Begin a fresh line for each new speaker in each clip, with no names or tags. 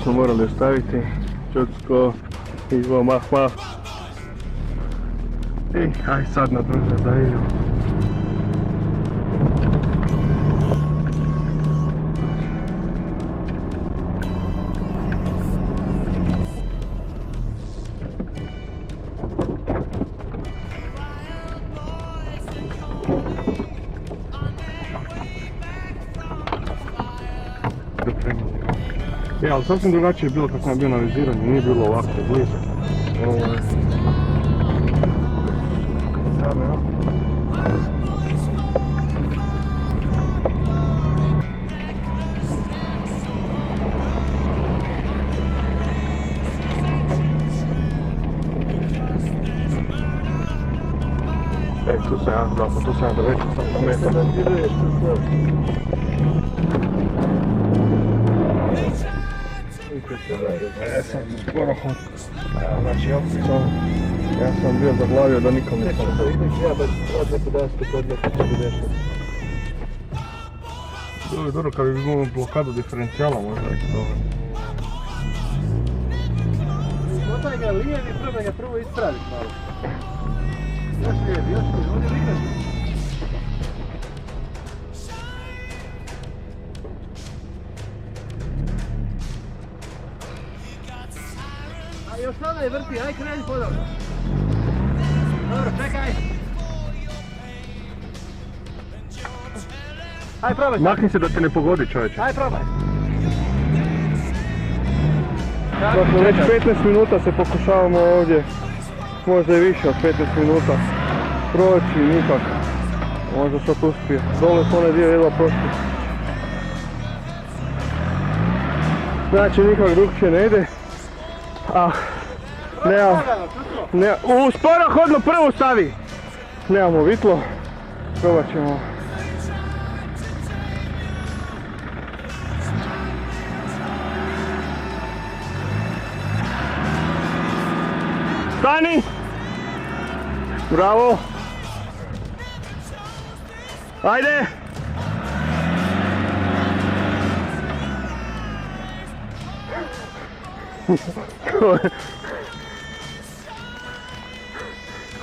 smo morali ostaviti. Čutsko, izvo mah. I aj sad na druže zajedu. Ali sasvim drugačije je bilo kad sam bio na viziranju, nije bilo ovako bliže. Tu sam ja, zapravo, tu sam ja da već sam pametan. Sam skoro hod. Znači ja sam bio zaglavio da nikom ne sam. Bilo je dobro kad bi imao blokadu diferencijala možda i dobro.
Motaj ga lijevi, treba ga prvo ispraviti malo. Još lijevi, ovdje vidiš. A još sada je vrti, aj kreni podobno. Dobro, čekaj. Aj probaj.
Makni se da te ne pogodi, čovječe.
Aj probaj.
Dakle, već 15 minuta se pokušavamo ovdje, možda i više od 15 minuta proći, nikak. Možda sad uspije. Dole s onaj dio jedva prošli. Znači nikak drugčije ne ide. Sporo hodno prvo stavi! Nemamo vitlo. Probat ćemo. Stani! Bravo! Ajde!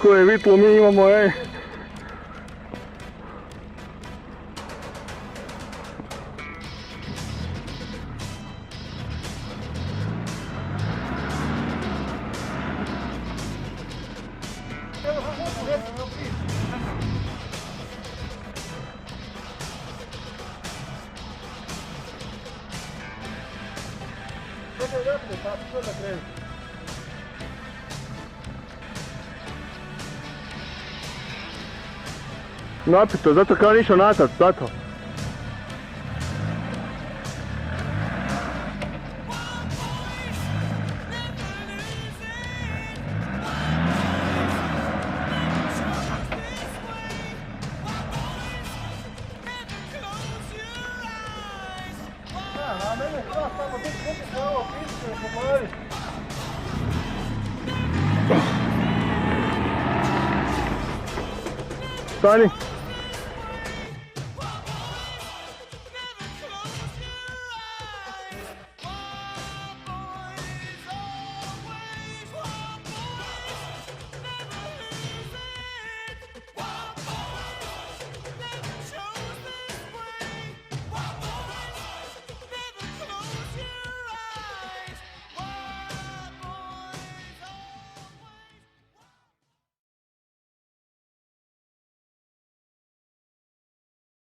Koje vitlo mi imamo, ej! Napito, zato kao nišao nazad, zato. Stani!